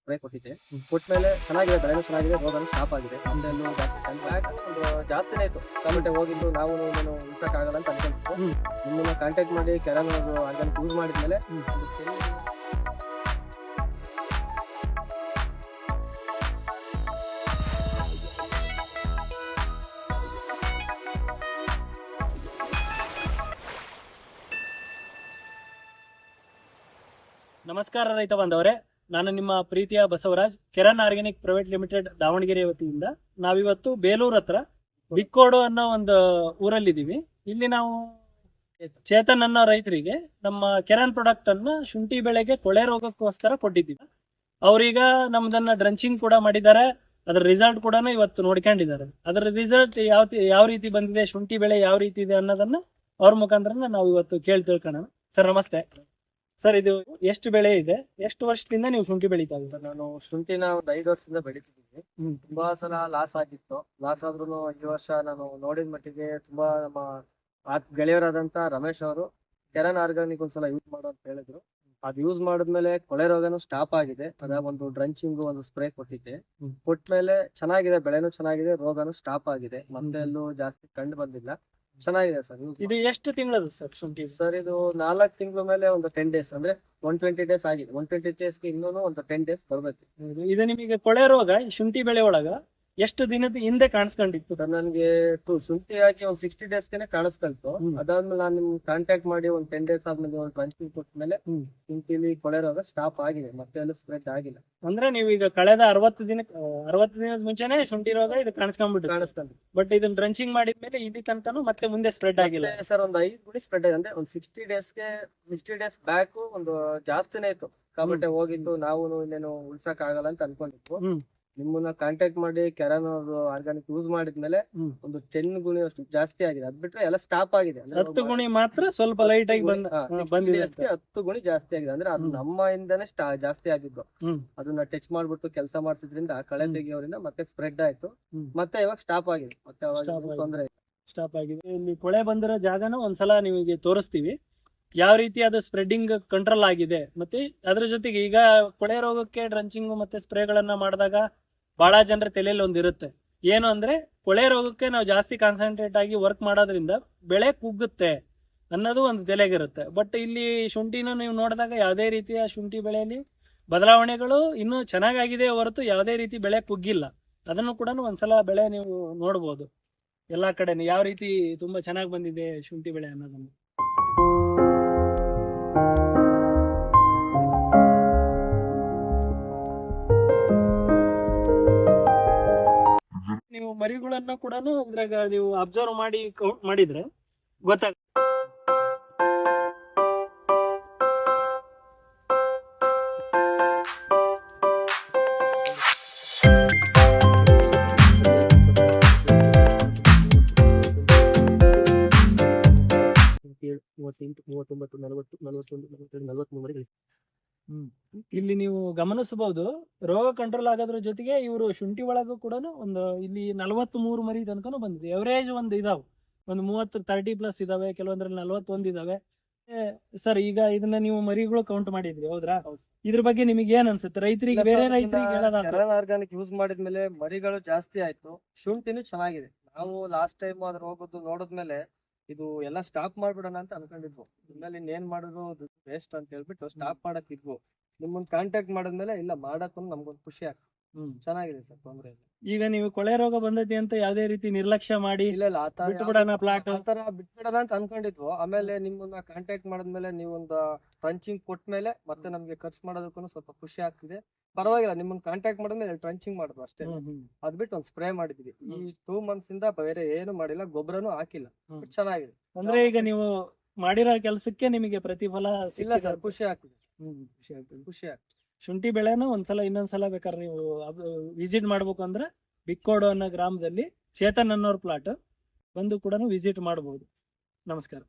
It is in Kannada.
ಸ್ಪ್ರೇ ಕೊಟ್ಟಿದ್ದೆ. ಕೊಟ್ಮೇಲೆ ಚೆನ್ನಾಗಿದೆ, ಬೆಳೆನೂ ಚೆನ್ನಾಗಿದೆ, ರೋಗನೂ ಸ್ಟಾಪ್ ಆಗಿದೆ. ನಮ್ದೆಲ್ಲೂ ಜಾಸ್ತಿನೇ ಇತ್ತು. ಟೊಮೆಟೊ ಹೋಗಿದ್ದು ನಾವು ಉಳ್ಸಕ್ಕಾಗಲ್ಲ ಅಂತ ಅನ್ಕೊಂಡಿತ್ತು. ನಿಮ್ಮನ್ನ ಕಾಂಟ್ಯಾಕ್ಟ್ ಮಾಡಿ ಕೆರನ್ ಆರ್ಗಾನಿಕ್ ಯೂಸ್ ಮಾಡಿದ್ಮೇಲೆ ನಮಸ್ಕಾರ ರೈತ ಬಾಂಧವರೇ, ನಾನು ನಿಮ್ಮ ಪ್ರೀತಿಯ Basavaraj, Keran organic private limited Davanagere ವತಿಯಿಂದ ನಾವಿವತ್ತು ಬೇಲೂರ್ ಹತ್ರ ಬಿಕ್ಕೋಡು ಅನ್ನೋ ಒಂದು ಊರಲ್ಲಿದ್ದೀವಿ. ಇಲ್ಲಿ ನಾವು ಚೇತನ್ ಅನ್ನೋ ರೈತರಿಗೆ ನಮ್ಮ ಕೆರನ್ ಪ್ರಾಡಕ್ಟ್ ಅನ್ನ ಶುಂಠಿ ಬೆಳೆಗೆ ಕೊಳೆ ರೋಗಕ್ಕೋಸ್ಕರ ಕೊಟ್ಟಿದ್ದೀವಿ. ಅವ್ರೀಗ ನಮ್ದನ್ನ ಡ್ರಂಚಿಂಗ್ ಕೂಡ ಮಾಡಿದ್ದಾರೆ. ಅದರ ರಿಸಲ್ಟ್ ಕೂಡ ಇವತ್ತು ನೋಡ್ಕೊಂಡಿದ್ದಾರೆ. ಅದರ ರಿಸಲ್ಟ್ ಯಾವ ರೀತಿ ಬಂದಿದೆ, ಶುಂಠಿ ಬೆಳೆ ಯಾವ ರೀತಿ ಇದೆ ಅನ್ನೋದನ್ನ ಅವ್ರ ಮುಖಾಂತರ ನಾವು ಇವತ್ತು ಕೇಳಿ ತಿಳ್ಕೊಳ್ಳೋಣ. ಸರ್ ನಮಸ್ತೆ. ಸರ್, ಇದು ಎಷ್ಟು ಬೆಳೆ ಇದೆ, ಎಷ್ಟು ವರ್ಷದಿಂದ ನೀವು ಶುಂಠಿ ಬೆಳೀತಾ ಇದ್ದೀರಾ? ನಾನು ಶುಂಠಿನ ಒಂದು 5 ವರ್ಷದಿಂದ ಬೆಳಿತಿದ್ದೀನಿ. ತುಂಬಾ ಸಲ ಲಾಸ್ ಆಗಿತ್ತು. ಲಾಸ್ ಆದ್ರೂ ಈ ವರ್ಷ ನಾನು ನೋಡಿದ ಮಟ್ಟಿಗೆ ತುಂಬಾ ನಮ್ಮ ಗೆಳೆಯರಾದಂತ ರಮೇಶ್ ಅವರು ಕೆರನ್ ಆರ್ಗಾನಿಕ್ ಒಂದ್ಸಲ ಯೂಸ್ ಮಾಡೋ ಅಂತ ಹೇಳಿದ್ರು. ಅದು ಯೂಸ್ ಮಾಡಿದ್ಮೇಲೆ ಕೊಳೆ ರೋಗನು ಸ್ಟಾಪ್ ಆಗಿದೆ. ಅದ ಒಂದು ಡ್ರಂಚಿಂಗ್ ಒಂದು ಸ್ಪ್ರೇ ಕೊಟ್ಟಿದ್ದೆ. ಕೊಟ್ಮೇಲೆ ಚೆನ್ನಾಗಿದೆ, ಬೆಳೆನೂ ಚೆನ್ನಾಗಿದೆ, ರೋಗನು ಸ್ಟಾಪ್ ಆಗಿದೆ. ಮತ್ತೆ ಎಲ್ಲೂ ಜಾಸ್ತಿ ಕಂಡು ಬಂದಿಲ್ಲ. ಚೆನ್ನಾಗಿದೆ ಸರ್. ಇದು ಎಷ್ಟು ತಿಂಗಳದ ಸರ್ ಶುಂಠಿ? ಸರ್, ಇದು 4 ತಿಂಗಳ ಮೇಲೆ ಒಂದು 10 ಡೇಸ್, ಅಂದ್ರೆ 120 ಡೇಸ್ ಆಗಿದೆ. 120 ಡೇಸ್ಗೆ ಇನ್ನೂ ಒಂದು 10 ಡೇಸ್ ಬರ್ಬೇಕು. ಇದು ನಿಮಗೆ ಕೊಳೆ ರೋಗ ಶುಂಠಿ ಬೆಳೆ ಒಳಗ ಎಷ್ಟು ದಿನದ ಹಿಂದೆ ಕಾಣಿಸ್ಕೊಂಡಿತ್ತು? ಸರ್, ನನಗೆ ಶುಂಠಿ ಹಾಕಿ ಒಂದು 60 ಡೇಸ್ಗೆ ಕಾಣಿಸ್ಕೊಳ್ತು. ಅದಾದ್ಮೇಲೆ ನಾನು ನಿಮ್ಗೆ ಕಾಂಟ್ಯಾಕ್ಟ್ ಮಾಡಿ ಒಂದು 10 ಡೇಸ್ ಆದ್ಮೇಲೆ ಒಂದು ಡ್ರಂಚಿಂಗ್ ಕೊಟ್ಮೇಲೆ ಶುಂಠಿಲಿ ಕೊಳೆ ರೋಗ ಸ್ಟಾಪ್ ಆಗಿದೆ, ಮತ್ತೆ ಎಲ್ಲ ಸ್ಪ್ರೆಡ್ ಆಗಿಲ್ಲ. ಅಂದ್ರೆ ನೀವು ಈಗ ಕಳೆದ 60 ದಿನದ ಮುಂಚೆನೆ ಶುಂಠಿ ರೋಗ ಇದು ಕಾಣಿಸ್ಕೊಂಡು ಬಟ್ ಇದನ್ನ ಡ್ರಂಚಿಂಗ್ ಮಾಡಿದ್ಮೇಲೆ ಇಲ್ಲಿ ತನಕನೂ ಮತ್ತೆ ಮುಂದೆ ಸ್ಪ್ರೆಡ್ ಆಗಿಲ್ಲ ಸರ್. ಒಂದು 5 ಗುಣಿ ಸ್ಪ್ರೆಡ್ ಆಗಿದೆ. ಅಂದ್ರೆ ಒಂದು 60 ಡೇಸ್ ಬ್ಯಾಕ್ ಒಂದು ಜಾಸ್ತಿನೇ ಇತ್ತು. ಟೊಮೆಟೊ ಹೋಗಿದ್ದು ನಾವು ಇನ್ನೇನು ಉಳ್ಸಕ್ ಆಗಲ್ಲ ಅಂತ ಅನ್ಕೊಂಡಿತ್ತು. ನಿಮ್ಮನ್ನ ಕಾಂಟ್ಯಾಕ್ಟ್ ಮಾಡಿ ಕೆರನ್ ಆರ್ಗಾನಿಕ್ ಯೂಸ್ ಮಾಡಿದ್ಮೇಲೆ ಒಂದು 10 ಗುಣಿ ಅಷ್ಟು ಜಾಸ್ತಿ ಆಗಿದೆ. ಅದ್ ಬಿಟ್ರೆ ಎಲ್ಲ ಸ್ಟಾಪ್ ಆಗಿದೆ. 10 ಗುಣಿ ಮಾತ್ರ ಸ್ವಲ್ಪ ಲೈಟ್ ಆಗಿ ಬಂದಿದೆ. 10 ಗುಣಿ ಜಾಸ್ತಿ ಆಗಿದೆ. ಅಂದ್ರೆ ಅದು ನಮ್ಮ ಇಂದಾನೆ ಜಾಸ್ತಿ ಆಗಿದ್ದು. ಅದನ್ನ ಟಚ್ ಮಾಡ್ಬಿಟ್ಟು ಕೆಲಸ ಮಾಡ್ಸಿದ್ರಿಂದ ಕಳೆ ತೆಗಿಯೋದ್ರಿಂದ ಮತ್ತೆ ಸ್ಪ್ರೆಡ್ ಆಯ್ತು. ಮತ್ತೆ ಇವಾಗ ಸ್ಟಾಪ್ ಆಗಿದೆ. ಮತ್ತೆ ತೊಂದ್ರೆ ಸ್ಟಾಪ್ ಆಗಿದೆ. ಇಲ್ಲಿ ಕೊಳೆ ಬಂದಿರೋ ಜಾಗನ ಒಂದ್ಸಲ ನಿಮಗೆ ತೋರಿಸ್ತೀವಿ, ಯಾವ ರೀತಿ ಅದು ಸ್ಪ್ರೆಡ್ಡಿಂಗ್ ಕಂಟ್ರೋಲ್ ಆಗಿದೆ. ಮತ್ತೆ ಅದ್ರ ಜೊತೆಗೆ ಈಗ ಕೊಳೆ ರೋಗಕ್ಕೆ ಡ್ರಂಚಿಂಗ್ ಮತ್ತೆ ಸ್ಪ್ರೇಗಳನ್ನ ಮಾಡಿದಾಗ ಬಹಳ ಜನರ ತಲೆಯಲ್ಲಿ ಒಂದಿರುತ್ತೆ, ಏನು ಅಂದ್ರೆ ಕೊಳೆ ರೋಗಕ್ಕೆ ನಾವು ಜಾಸ್ತಿ ಕಾನ್ಸಂಟ್ರೇಟ್ ಆಗಿ ವರ್ಕ್ ಮಾಡೋದ್ರಿಂದ ಬೆಳೆ ಕುಗ್ಗುತ್ತೆ ಅನ್ನೋದು ಒಂದು ತಲೆಗಿರುತ್ತೆ. ಬಟ್ ಇಲ್ಲಿ ಶುಂಠಿನ ನೀವು ನೋಡಿದಾಗ ಯಾವುದೇ ರೀತಿಯ ಶುಂಠಿ ಬೆಳೆಯಲ್ಲಿ ಬದಲಾವಣೆಗಳು ಇನ್ನೂ ಚೆನ್ನಾಗಾಗಿದೆ ಹೊರತು ಯಾವುದೇ ರೀತಿ ಬೆಳೆ ಕುಗ್ಗಿಲ್ಲ. ಅದನ್ನು ಕೂಡ ಒಂದ್ಸಲ ಬೆಳೆ ನೀವು ನೋಡ್ಬೋದು. ಎಲ್ಲಾ ಕಡೆ ಯಾವ ರೀತಿ ತುಂಬಾ ಚೆನ್ನಾಗಿ ಬಂದಿದೆ ಶುಂಠಿ ಬೆಳೆ ಅನ್ನೋದನ್ನು. ನೀವು ಮರಿಗಳನ್ನ ಕೂಡ ಇದ್ರಾಗ ನೀವು ಅಬ್ಸರ್ವ್ ಮಾಡಿ ಕೌಂಟ್ ಮಾಡಿದ್ರೆ ಗೊತ್ತಾಗ. ಇಲ್ಲಿ ನೀವು ಗಮನಿಸಬಹುದು, ರೋಗ ಕಂಟ್ರೋಲ್ ಆಗೋದ್ರ ಜೊತೆಗೆ ಇವರು ಶುಂಠಿ ಒಳಗೂ ಕೂಡ ಒಂದು ಇಲ್ಲಿ 43 ಮರಿ ತನಕನೂ ಬಂದಿದೆ. ಎವರೇಜ್ ಒಂದು ಇದಾವೆ, ಒಂದು 30-30+ ಇದಾವೆ, ಕೆಲವೊಂದ್ರಲ್ಲಿ 41 ಇದಾವೆ. ಸರ್, ಈಗ ಇದನ್ನ ನೀವು ಮರಿಗಳು ಕೌಂಟ್ ಮಾಡಿದ್ರಿ, ಹೌದ್ರಾ? ಇದ್ರ ಬಗ್ಗೆ ನಿಮಗೆ ಏನ್ ಅನ್ಸುತ್ತೆ? ರೈತರಿಗೆ, ಬೇರೆ ರೈತರಿಗೆ ಕೆರನ್ ಆರ್ಗಾನಿಕ್ ಯೂಸ್ ಮಾಡಿದ್ಮೇಲೆ ಮರಿಗಳು ಜಾಸ್ತಿ ಆಯ್ತು, ಶುಂಠಿನೂ ಚೆನ್ನಾಗಿದೆ. ನಾವು ಲಾಸ್ಟ್ ಟೈಮ್ ಅದ್ರ ಹೋಗೋದು ನೋಡಿದ್ಮೇಲೆ ಇದು ಎಲ್ಲ ಸ್ಟಾಪ್ ಮಾಡ್ಬಿಡೋಣ ಅಂತ ಅನ್ಕೊಂಡಿದ್ವು. ಇನ್ಮೇಲೆ ಇನ್ನೇನ್ ಮಾಡಿದ್ರು ವೇಸ್ಟ್ ಅಂತ ಹೇಳ್ಬಿಟ್ಟು ಸ್ಟಾಪ್ ಮಾಡಕ್ ಇದ್ವು. ನಿಮ್ಮನ್ನ ಕಾಂಟ್ಯಾಕ್ಟ್ ಮಾಡಿದ್ಮೇಲೆ ಇಲ್ಲ ಮಾಡಕ್ ನಮ್ಗೊಂದು ಖುಷಿ ಆಗ್ತದೆ. ಚೆನ್ನಾಗಿದೆ ಸರ್, ತೊಂದ್ರೆ ಇಲ್ಲ. ಈಗ ನೀವು ಕೊಳೆ ರೋಗ ಬಂದೈತಿ ಅಂತ ಯಾವ್ದೇ ರೀತಿ ನಿರ್ಲಕ್ಷ್ಯ ಮಾಡಿ ಬಿಟ್ಬಿಡೋಣ ಅಂತ ಅನ್ಕೊಂಡಿದ್ವು. ಆಮೇಲೆ ನಿಮ್ಮನ್ನ ಕಾಂಟ್ಯಾಕ್ಟ್ ಮಾಡಿದ್ಮೇಲೆ ನೀವೊಂದು ಟ್ರಂಚಿಂಗ್ ಕೊಟ್ಮೇಲೆ ಮತ್ತೆ ನಮ್ಗೆ ಖರ್ಚು ಮಾಡೋದಕ್ಕೂ ಸ್ವಲ್ಪ ಖುಷಿ ಆಗ್ತಿದೆ. ಪರವಾಗಿಲ್ಲ, ನಿಮ್ಮನ್ನ ಕಾಂಟ್ಯಾಕ್ಟ್ ಮಾಡಿದ್ಮೇಲೆ ಟ್ರಂಚಿಂಗ್ ಮಾಡಿದ್ವು ಅಷ್ಟೇ. ಅದ್ ಬಿಟ್ಟು ಒಂದ್ ಸ್ಪ್ರೇ ಮಾಡಿದ್ವಿ. ಈ 2 months ಇಂದ ಬೇರೆ ಏನು ಮಾಡಿಲ್ಲ, ಗೊಬ್ಬರನು ಹಾಕಿಲ್ಲ. ಚೆನ್ನಾಗಿದೆ. ಅಂದ್ರೆ ಈಗ ನೀವು ಮಾಡಿರೋ ಕೆಲಸಕ್ಕೆ ನಿಮಗೆ ಪ್ರತಿಫಲ ಇಲ್ಲ ಸರ್, ಖುಷಿ ಆಗ್ತಿದೆ. ಖುಷಿ ಆಗ್ತದೆ. ಶುಂಠಿ ಬೆಳೆನ ಇನ್ನೊಂದ್ಸಲ ಬೇಕಾದ್ರೆ ನೀವು ವಿಸಿಟ್ ಮಾಡ್ಬೇಕು ಅಂದ್ರೆ ಬಿಕ್ಕೋಡು ಅನ್ನೋ ಗ್ರಾಮದಲ್ಲಿ ಚೇತನ್ ಅನ್ನೋರ್ ಪ್ಲಾಟ್ ಬಂದು ಕೂಡ ವಿಸಿಟ್ ಮಾಡಬಹುದು. ನಮಸ್ಕಾರ.